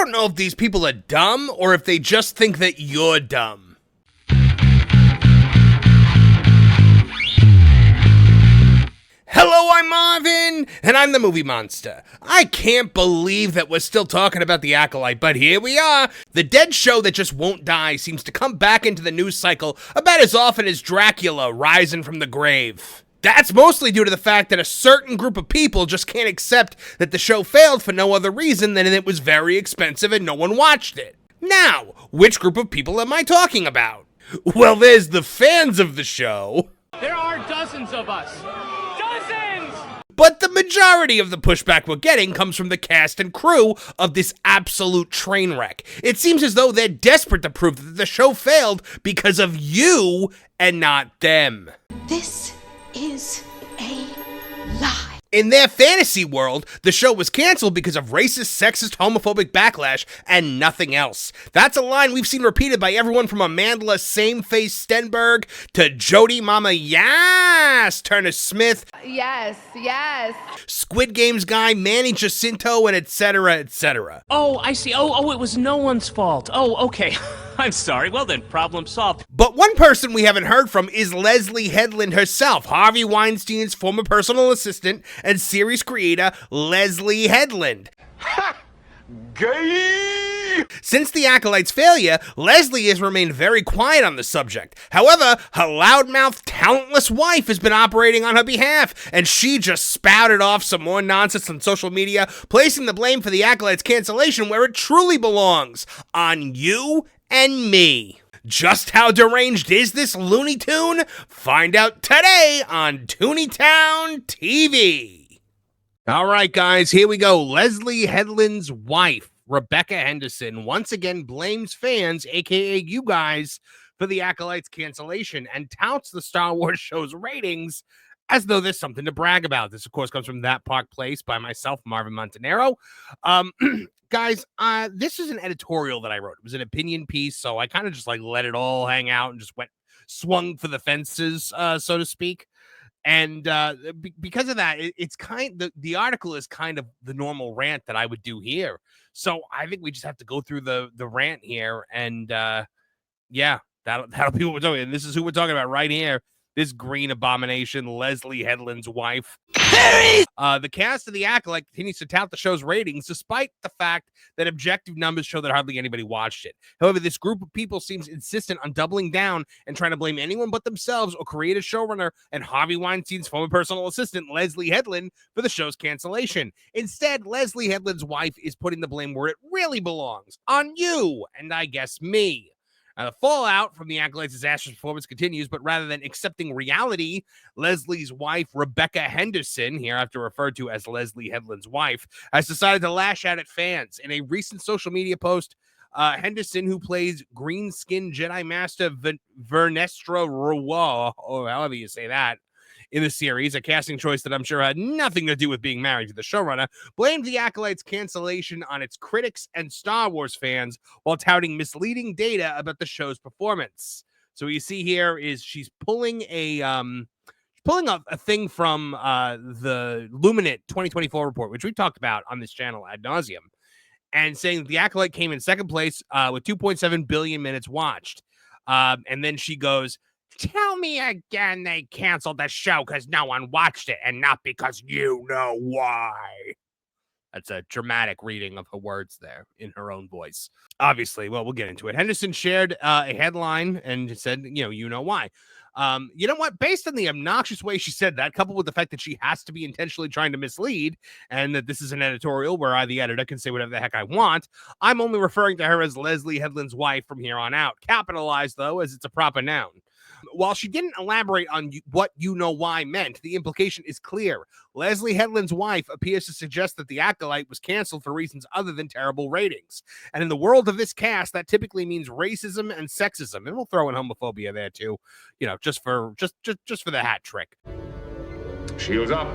don't know if these people are dumb or if they just think that you're dumb. Hello, I'm Marvin, and I'm the Movie Monster. I can't believe that we're still talking about The Acolyte, but here we are. The dead show that just won't die seems to come back into the news cycle about as often as Dracula rising from the grave. That's mostly due to the fact that a certain group of people just can't accept that the show failed for no other reason than it was very expensive and no one watched it. Now, which group of people am I talking about? Well, there's the fans of the show. There are dozens of us. Dozens! But the majority of the pushback we're getting comes from the cast and crew of this absolute train wreck. It seems as though they're desperate to prove that the show failed because of you and not them. This is a lie. In their fantasy world, the show was canceled because of racist, sexist, homophobic backlash and nothing else. That's a line we've seen repeated by everyone from Amandla Same-Face Stenberg to Jodie Mama Yass Turner Smith. Yes. Squid Games guy Manny Jacinto, and etc., etc. Oh, I see. Oh, it was no one's fault. Oh, okay. I'm sorry. Well then, problem solved. But one person we haven't heard from is Leslye Headland herself, Harvey Weinstein's former personal assistant and series creator, Leslye Headland. Ha! Gay! Since The Acolyte's failure, Leslye has remained very quiet on the subject. However, her loudmouth, talentless wife has been operating on her behalf, and she just spouted off some more nonsense on social media, placing the blame for The Acolyte's cancellation where it truly belongs, on you and me. Just how deranged is this Looney Tune? Find out today on Tooneytown TV. All right, guys, here we go. Leslye Headland's wife, Rebecca Henderson, once again blames fans, aka you guys, for The Acolyte's cancellation and touts the Star Wars show's ratings as though there's something to brag about. This, of course, comes from That Park Place by myself, Marvin Montanero. Guys, this is an editorial that I wrote. It was an opinion piece, so I kind of just let it all hang out and just swung for the fences, so to speak. And because of that, it's the article is kind of the normal rant that I would do here. So I think we just have to go through the rant here, and yeah, that'll be what we're doing. And this is who we're talking about right here. This green abomination, Leslye Headland's wife. The cast of The Acolyte continues to tout the show's ratings, despite the fact that objective numbers show that hardly anybody watched it. However, this group of people seems insistent on doubling down and trying to blame anyone but themselves or creative showrunner and Harvey Weinstein's former personal assistant, Leslye Headland, for the show's cancellation. Instead, Leslye Headland's wife is putting the blame where it really belongs, on you, and I guess me. The fallout from The Acolyte's disastrous performance continues, but rather than accepting reality, Leslie's wife, Rebecca Henderson, hereafter referred to as Leslye Headland's wife, has decided to lash out at fans. In a recent social media post, Henderson, who plays green-skinned Jedi Master Vernestra Roy, or however you say that, in the series, a casting choice that I'm sure had nothing to do with being married to the showrunner, blamed The Acolyte's cancellation on its critics and Star Wars fans while touting misleading data about the show's performance. So what you see here is she's pulling a thing from the Luminate 2024 report, which we talked about on this channel ad nauseum, and saying that The Acolyte came in second place with 2.7 billion minutes watched. And then she goes, "Tell me again they canceled the show because no one watched it and not because you know why." That's a dramatic reading of her words there in her own voice. Obviously, well, we'll get into it. Henderson shared a headline and said, you know why. You know what? Based on the obnoxious way she said that, coupled with the fact that she has to be intentionally trying to mislead, and that this is an editorial where I, the editor, can say whatever the heck I want, I'm only referring to her as Leslye Headland's wife from here on out. Capitalized, though, as it's a proper noun. While she didn't elaborate on what you know why meant, the implication is clear. Leslye Headland's wife appears to suggest that The Acolyte was canceled for reasons other than terrible ratings. And in the world of this cast, that typically means racism and sexism. And we'll throw in homophobia there too, just for the hat trick. Shields up.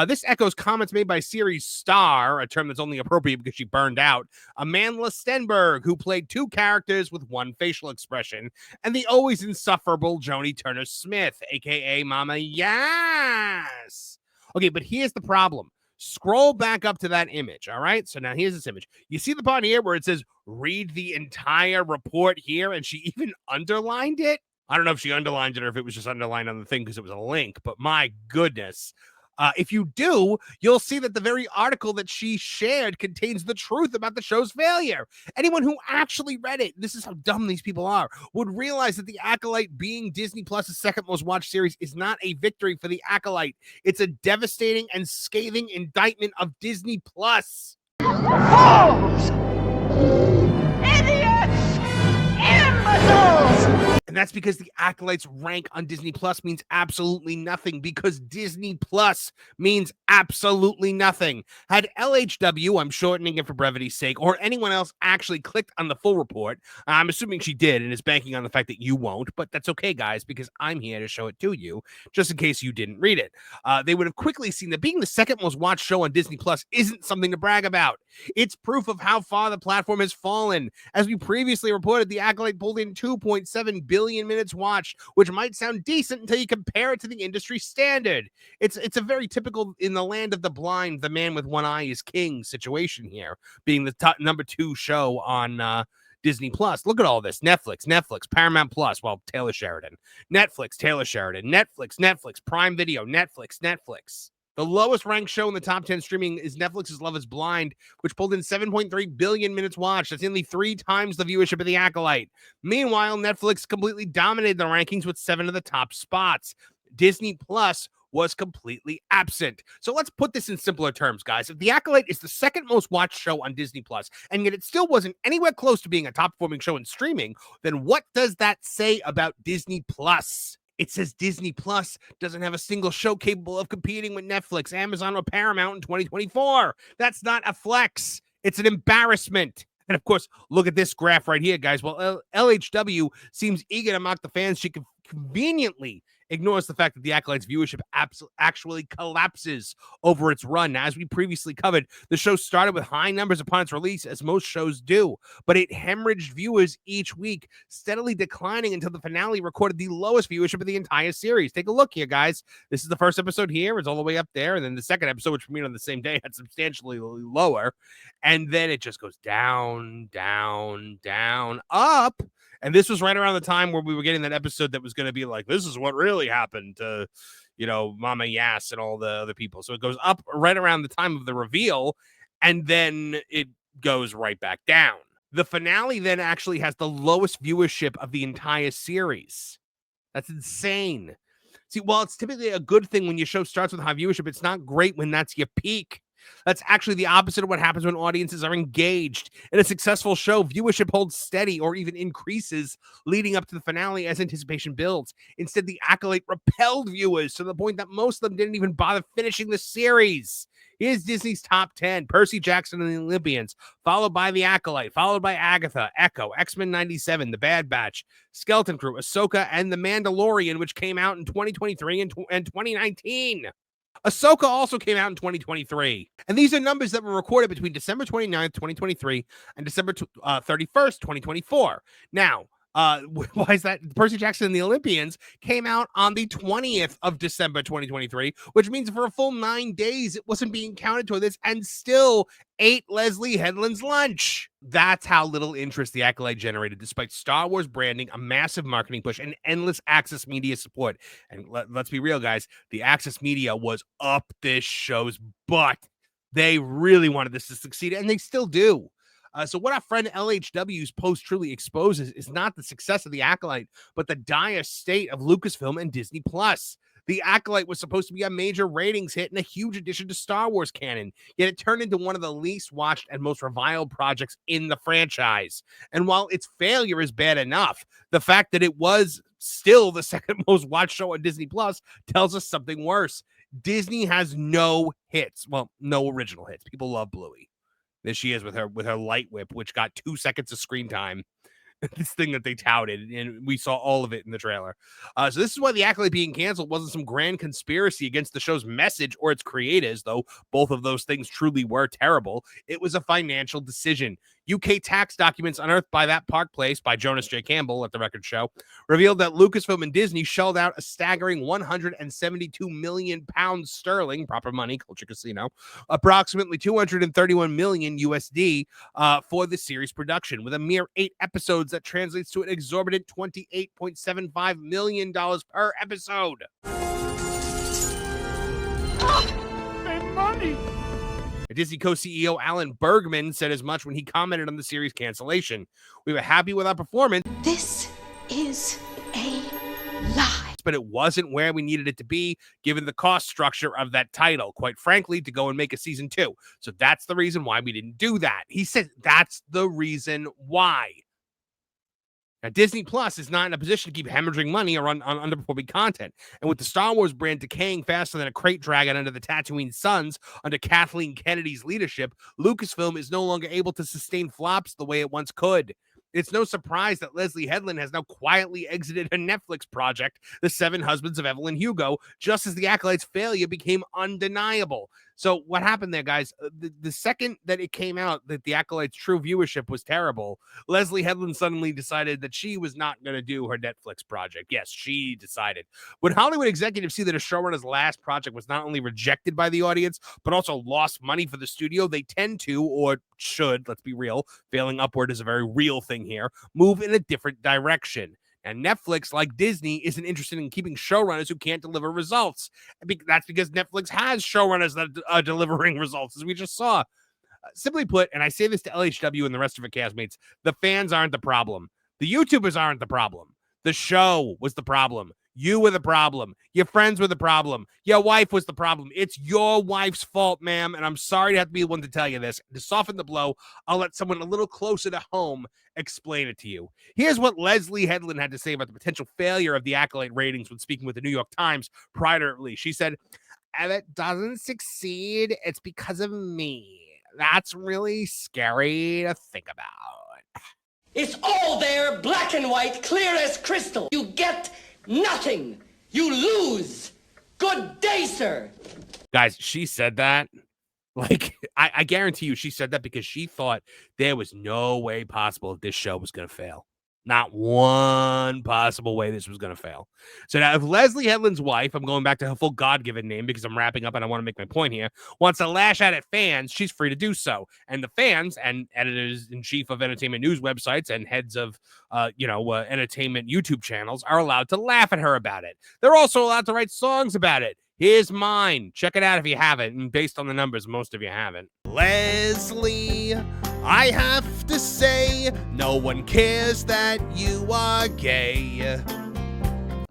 This echoes comments made by series star, a term that's only appropriate because she burned out, Amandla Stenberg, who played two characters with one facial expression, and the always insufferable Joni Turner Smith, a.k.a. Mama Yass. Okay, but here's the problem. Scroll back up to that image, all right? So now here's this image. You see the part here where it says, read the entire report here, and she even underlined it? I don't know if she underlined it or if it was just underlined on the thing because it was a link, but my goodness. If you do, you'll see that the very article that she shared contains the truth about the show's failure. Anyone who actually read it, this is how dumb these people are, would realize that The Acolyte being Disney Plus's second most watched series is not a victory for The Acolyte. It's a devastating and scathing indictment of Disney Plus. Fools! Idiots! Imbeciles! And that's because The Acolyte's rank on Disney Plus means absolutely nothing, because Disney Plus means absolutely nothing. Had LHW, I'm shortening it for brevity's sake, or anyone else actually clicked on the full report, I'm assuming she did and is banking on the fact that you won't, but that's okay, guys, because I'm here to show it to you, just in case you didn't read it. They would have quickly seen that being the second most watched show on Disney Plus isn't something to brag about. It's proof of how far the platform has fallen. As we previously reported, The Acolyte pulled in 2.7 billion minutes watched, which might sound decent until you compare it to the industry standard. It's a very typical in the land of the blind, the man with one eye is king situation here, being the top number 2 show on Disney Plus. Look at all this. Netflix, Paramount Plus, well, Taylor Sheridan. Netflix, Netflix, Prime Video, Netflix. The lowest ranked show in the top 10 streaming is Netflix's Love is Blind, which pulled in 7.3 billion minutes watched. That's nearly 3 times the viewership of The Acolyte. Meanwhile, Netflix completely dominated the rankings with 7 of the top spots. Disney Plus was completely absent. So let's put this in simpler terms, guys. If The Acolyte is the second most watched show on Disney Plus, and yet it still wasn't anywhere close to being a top-performing show in streaming, then what does that say about Disney Plus? It says Disney Plus doesn't have a single show capable of competing with Netflix, Amazon, or Paramount in 2024. That's not a flex. It's an embarrassment. And of course, look at this graph right here, guys. Well, LHW seems eager to mock the fans. She conveniently ignores the fact that The Acolyte's viewership actually collapses over its run. As we previously covered, the show started with high numbers upon its release, as most shows do, but it hemorrhaged viewers each week, steadily declining until the finale recorded the lowest viewership of the entire series. Take a look here, guys. This is the first episode here. It's all the way up there, and then the second episode, which premiered on the same day, had substantially lower, and then it just goes down, up. And this was right around the time where we were getting that episode that was going to be like, this is what really happened to, Mama Yass and all the other people. So it goes up right around the time of the reveal, and then it goes right back down. The finale then actually has the lowest viewership of the entire series. That's insane. See, while it's typically a good thing when your show starts with high viewership, it's not great when that's your peak. That's actually the opposite of what happens when audiences are engaged. In a successful show, viewership holds steady or even increases leading up to the finale as anticipation builds. Instead, The Acolyte repelled viewers to the point that most of them didn't even bother finishing the series. Here's Disney's top 10. Percy Jackson and the Olympians, followed by The Acolyte, followed by Agatha, Echo, X-Men 97, The Bad Batch, Skeleton Crew, Ahsoka, and The Mandalorian, which came out in 2023 and 2019. Ahsoka also came out in 2023. And these are numbers that were recorded between December 29th, 2023 and December 31st, 2024. Now, why is that? Percy Jackson and the Olympians came out on the 20th of December 2023, which means for a full 9 days it wasn't being counted toward this and still ate Leslye Headland's lunch. That's how little interest The Acolyte generated, despite Star Wars branding, a massive marketing push, and endless Access Media support. And let's be real, guys, the Access Media was up this show's butt. They really wanted this to succeed, and they still do. So what our friend LHW's post truly exposes is not the success of The Acolyte, but the dire state of Lucasfilm and Disney Plus. The Acolyte was supposed to be a major ratings hit and a huge addition to Star Wars canon, yet it turned into one of the least watched and most reviled projects in the franchise. And while its failure is bad enough, the fact that it was still the second most watched show on Disney Plus tells us something worse. Disney has no hits. Well, no original hits. People love Bluey. There she is with her light whip, which got 2 seconds of screen time. This thing that they touted, and we saw all of it in the trailer. So this is why The Acolyte being canceled wasn't some grand conspiracy against the show's message or its creators, though both of those things truly were terrible. It was a financial decision. UK tax documents unearthed by that Park Place by Jonas J. Campbell at the record show revealed that Lucasfilm and Disney shelled out a staggering 172 million pounds sterling, proper money, Culture Casino, approximately 231 million USD for the series production, with a mere 8 episodes that translates to an exorbitant $28.75 million per episode. Money. Disney co-CEO Alan Bergman said as much when he commented on the series cancellation. We were happy with our performance. This is a lie. But it wasn't where we needed it to be, given the cost structure of that title, quite frankly, to go and make a season 2. So that's the reason why we didn't do that. He said that's the reason why. Now, Disney Plus is not in a position to keep hemorrhaging money or on underperforming content. And with the Star Wars brand decaying faster than a crate dragon under the Tatooine Suns under Kathleen Kennedy's leadership, Lucasfilm is no longer able to sustain flops the way it once could. It's no surprise that Leslye Headland has now quietly exited her Netflix project, The Seven Husbands of Evelyn Hugo, just as The Acolyte's failure became undeniable. So what happened there, guys? The second that it came out that The Acolyte's true viewership was terrible, Leslye Headland suddenly decided that she was not going to do her Netflix project. Yes, she decided. When Hollywood executives see that a showrunner's last project was not only rejected by the audience, but also lost money for the studio, they tend to, or should, let's be real, failing upward is a very real thing here, move in a different direction. And Netflix, like Disney, isn't interested in keeping showrunners who can't deliver results. That's because Netflix has showrunners that are delivering results, as we just saw. Simply put, and I say this to LHW and the rest of her castmates, the fans aren't the problem. The YouTubers aren't the problem. The show was the problem. You were the problem. Your friends were the problem. Your wife was the problem. It's your wife's fault, ma'am, and I'm sorry to have to be the one to tell you this. To soften the blow, I'll let someone a little closer to home explain it to you. Here's what Leslye Headland had to say about the potential failure of the Acolyte ratings when speaking with the New York Times prior to release. She said, if it doesn't succeed, it's because of me. That's really scary to think about. It's all there, black and white, clear as crystal. You get nothing. You lose. Good day, sir. Guys, she said that. Like, I guarantee you she said that because she thought there was no way possible this show was going to fail. Not one possible way this was going to fail. So now if Leslye Headland's wife, I'm going back to her full God-given name because I'm wrapping up and I want to make my point here, wants to lash out at fans, she's free to do so. And the fans and editors-in-chief of entertainment news websites and heads of, entertainment YouTube channels are allowed to laugh at her about it. They're also allowed to write songs about it. Here's mine. Check it out if you haven't. And based on the numbers, most of you haven't. Leslye, I have to say, no one cares that you are gay.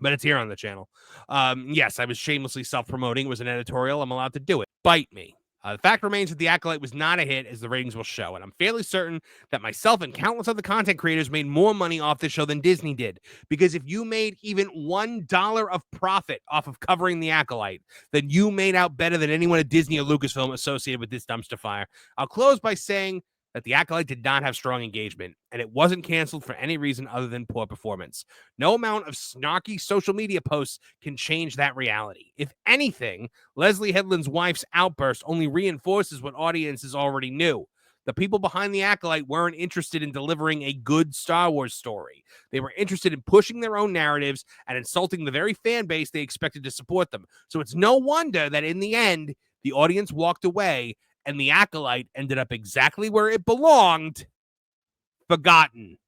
But it's here on the channel. Yes, I was shamelessly self-promoting. It was an editorial. I'm allowed to do it. Bite me. The fact remains that The Acolyte was not a hit, as the ratings will show, and I'm fairly certain that myself and countless other content creators made more money off this show than Disney did, because if you made even $1 of profit off of covering The Acolyte, then you made out better than anyone at Disney or Lucasfilm associated with this dumpster fire. I'll close by saying that The Acolyte did not have strong engagement, and it wasn't canceled for any reason other than poor performance. No amount of snarky social media posts can change that reality. If anything, Leslye Headland's wife's outburst only reinforces what audiences already knew. The people behind The Acolyte weren't interested in delivering a good Star Wars story. They were interested in pushing their own narratives and insulting the very fan base they expected to support them. So it's no wonder that in the end, the audience walked away and The Acolyte ended up exactly where it belonged, forgotten.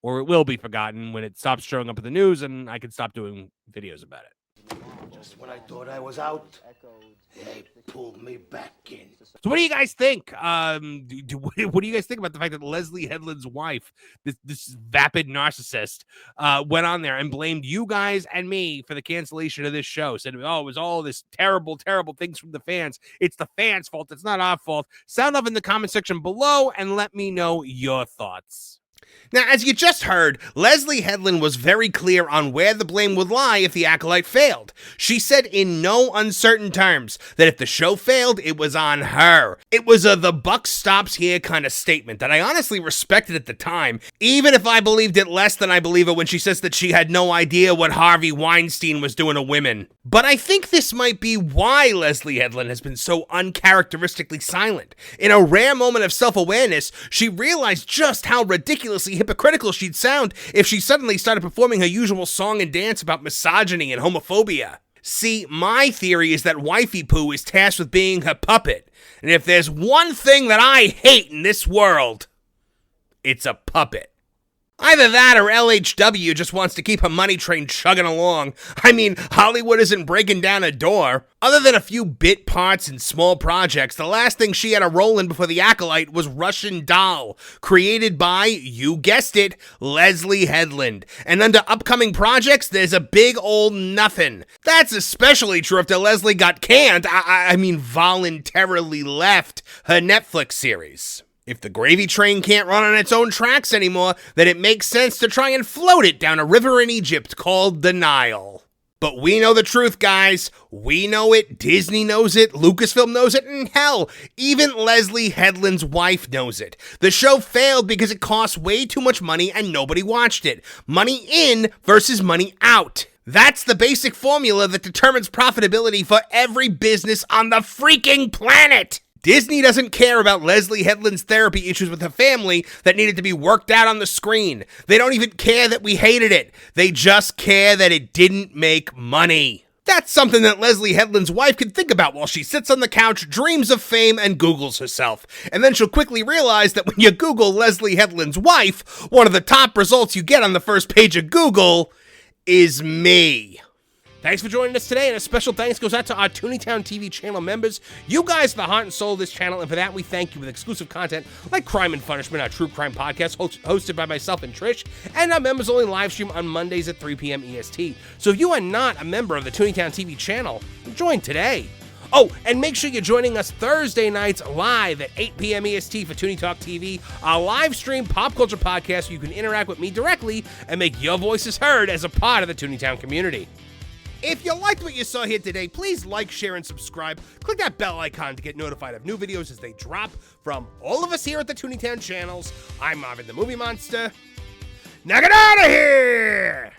Or it will be forgotten when it stops showing up in the news and I can stop doing videos about it. Just when I thought I was out, they pulled me back in. So what do you guys think? What do you guys think about the fact that Leslye Headland's wife, this vapid narcissist, went on there and blamed you guys and me for the cancellation of this show? Said, oh, it was all this terrible, terrible things from the fans. It's the fans' fault. It's not our fault. Sound off in the comment section below and let me know your thoughts. Now, as you just heard, Leslye Headland was very clear on where the blame would lie if the Acolyte failed. She said in no uncertain terms that if the show failed, it was on her. It was a the buck stops here kind of statement that I honestly respected at the time, even if I believed it less than I believe it when she says that she had no idea what Harvey Weinstein was doing to women. But I think this might be why Leslye Headland has been so uncharacteristically silent. In a rare moment of self-awareness, she realized just how ridiculously hypocritical she'd sound if she suddenly started performing her usual song and dance about misogyny and homophobia. See, my theory is that Wifey Poo is tasked with being her puppet, and if there's one thing that I hate in this world, it's a puppet. Either that or LHW just wants to keep her money train chugging along. I mean, Hollywood isn't breaking down a door. Other than a few bit parts and small projects, the last thing she had a role in before The Acolyte was Russian Doll, created by, you guessed it, Leslye Headland. And under upcoming projects, there's a big old nothing. That's especially true after Leslye got canned, I mean voluntarily left, her Netflix series. If the gravy train can't run on its own tracks anymore, then it makes sense to try and float it down a river in Egypt called the Nile. But we know the truth, guys. We know it, Disney knows it, Lucasfilm knows it, and hell, even Leslye Headland's wife knows it. The show failed because it cost way too much money and nobody watched it. Money in versus money out. That's the basic formula that determines profitability for every business on the freaking planet. Disney doesn't care about Leslye Headland's therapy issues with her family that needed to be worked out on the screen. They don't even care that we hated it. They just care that it didn't make money. That's something that Leslye Headland's wife can think about while she sits on the couch, dreams of fame, and Googles herself. And then she'll quickly realize that when you Google Leslye Headland's wife, one of the top results you get on the first page of Google is me. Thanks for joining us today, and a special thanks goes out to our Tooneytown TV channel members. You guys are the heart and soul of this channel, and for that, we thank you with exclusive content like Crime and Punishment, our true crime podcast hosted by myself and Trish, and our members-only live stream on Mondays at 3 p.m. EST. So if you are not a member of the Tooneytown TV channel, join today. Oh, and make sure you're joining us Thursday nights live at 8 p.m. EST for Tooney Talk TV, our live stream pop culture podcast where you can interact with me directly and make your voices heard as a part of the Tooneytown community. If you liked what you saw here today, please like, share, and subscribe. Click that bell icon to get notified of new videos as they drop. From all of us here at the Tooneytown channels, I'm Marvin the Movie Monster. Now get out of here!